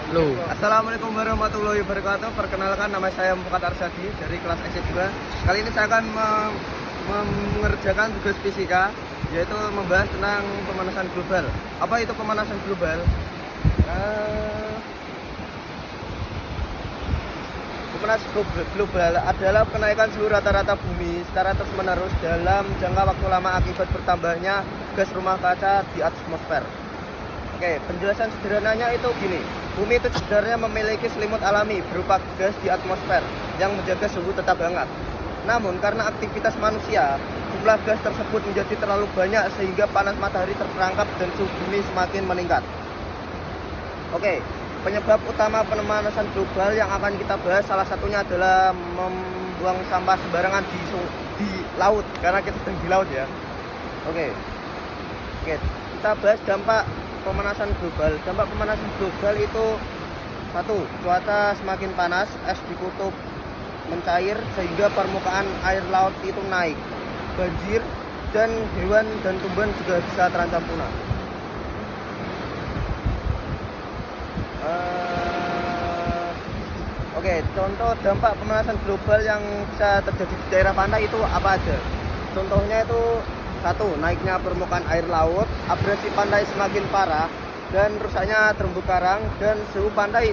Halo. Assalamualaikum warahmatullahi wabarakatuh. Perkenalkan, nama saya Muhammad Arsyadi dari kelas SC2. Kali ini saya akan mengerjakan tugas fisika, yaitu membahas tentang pemanasan global. Apa itu pemanasan global? Pemanasan global adalah kenaikan suhu rata-rata bumi secara terus-menerus dalam jangka waktu lama akibat bertambahnya gas rumah kaca di atmosfer. Oke, penjelasan sederhananya itu gini. Bumi itu sebenarnya memiliki selimut alami berupa gas di atmosfer yang menjaga suhu tetap hangat. Namun karena aktivitas manusia, jumlah gas tersebut menjadi terlalu banyak sehingga panas matahari terperangkap dan suhu bumi semakin meningkat. Oke, penyebab utama pemanasan global yang akan kita bahas salah satunya adalah membuang sampah sembarangan di laut, karena kita sedang di laut ya. Oke, kita bahas dampak pemanasan global. Dampak pemanasan global itu: 1. Cuaca semakin panas, es di kutub mencair sehingga permukaan air laut itu naik. Banjir dan hewan dan tumbuhan juga bisa terancam punah. Oke, contoh dampak pemanasan global yang bisa terjadi di daerah pantai itu apa aja? Contohnya itu: 1. Naiknya permukaan air laut, abrasi pantai semakin parah, dan rusaknya terumbu karang, dan suhu pantai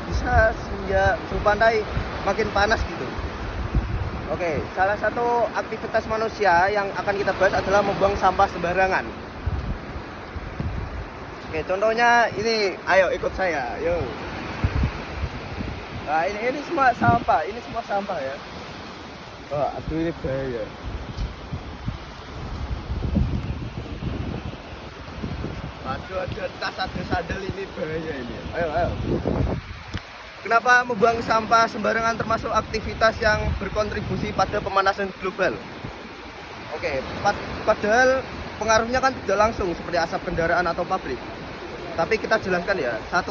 bisa suhu pantai makin panas gitu. Oke, salah satu aktivitas manusia yang akan kita bahas adalah membuang sampah sembarangan. Oke, contohnya ini, ayo ikut saya, yuk. Nah, ini semua sampah ya. Oh, aduh, ini bahaya. Aduh, tas, ada sandal, ini bahaya ini. Ayo. Kenapa membuang sampah sembarangan termasuk aktivitas yang berkontribusi pada pemanasan global? Oke, padahal pengaruhnya kan tidak langsung seperti asap kendaraan atau pabrik. Tapi kita jelaskan ya. 1.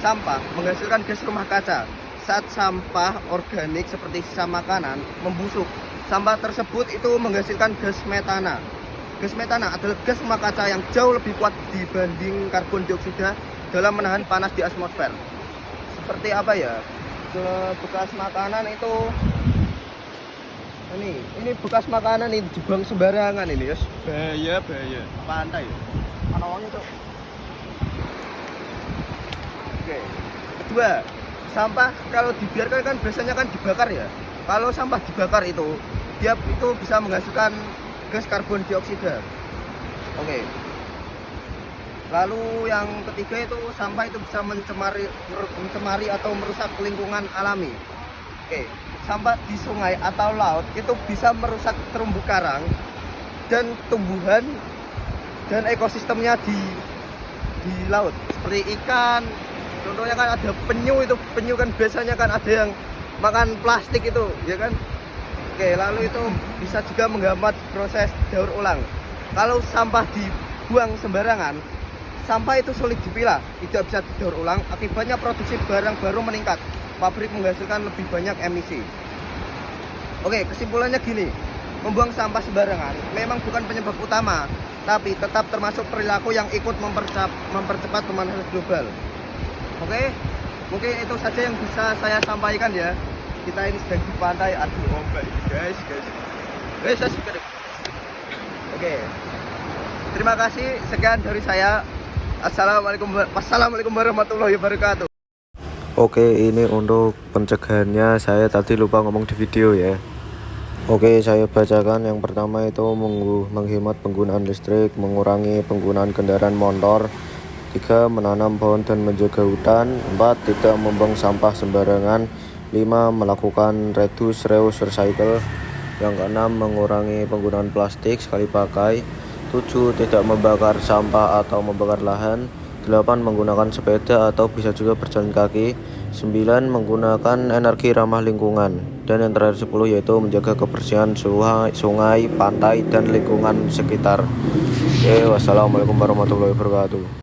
Sampah menghasilkan gas rumah kaca. Saat sampah organik seperti sisa makanan membusuk, sampah tersebut itu menghasilkan gas metana. Gas metana adalah gas rumah kaca yang jauh lebih kuat dibanding karbon dioksida dalam menahan panas di atmosfer. Seperti apa ya? Bekas makanan itu, ini bekas makanan ini dibuang sembarangan ini, ya. Bahaya. Pantai. Mana uangnya tuh? Oke. 2. Sampah kalau dibiarkan kan biasanya kan dibakar ya. Kalau sampah dibakar itu, dia itu bisa menghasilkan gas karbon dioksida. Oke. Lalu yang ketiga itu, sampah itu bisa mencemari atau merusak lingkungan alami. Oke. Sampah di sungai atau laut itu bisa merusak terumbu karang dan tumbuhan dan ekosistemnya di laut, seperti ikan. Contohnya kan ada penyu kan biasanya kan ada yang makan plastik itu, ya kan? Oke, lalu itu bisa juga menghambat proses daur ulang. Kalau sampah dibuang sembarangan, sampah itu sulit dipilah, tidak bisa didaur ulang. Akibatnya produksi barang baru meningkat, pabrik menghasilkan lebih banyak emisi. Oke, kesimpulannya gini: membuang sampah sembarangan memang bukan penyebab utama, tapi tetap termasuk perilaku yang ikut mempercepat pemanasan global. Oke, mungkin itu saja yang bisa saya sampaikan ya. Kita ini sedang di pantai, aduh ombak guys. Oke, terima kasih, sekian dari saya. Wassalamualaikum warahmatullahi wabarakatuh. Oke, ini untuk pencegahannya, saya tadi lupa ngomong di video ya. Oke, saya bacakan. Yang pertama itu menghemat penggunaan listrik, mengurangi penggunaan kendaraan motor. 3. Menanam pohon dan menjaga hutan. 4. Tidak membuang sampah sembarangan. 5. Melakukan reduce, reuse, recycle. Yang keenam, mengurangi penggunaan plastik sekali pakai. 7. Tidak membakar sampah atau membakar lahan. 8. Menggunakan sepeda atau bisa juga berjalan kaki. 9. Menggunakan energi ramah lingkungan. Dan yang terakhir 10 yaitu menjaga kebersihan sungai, pantai, dan lingkungan sekitar. Wassalamualaikum warahmatullahi wabarakatuh.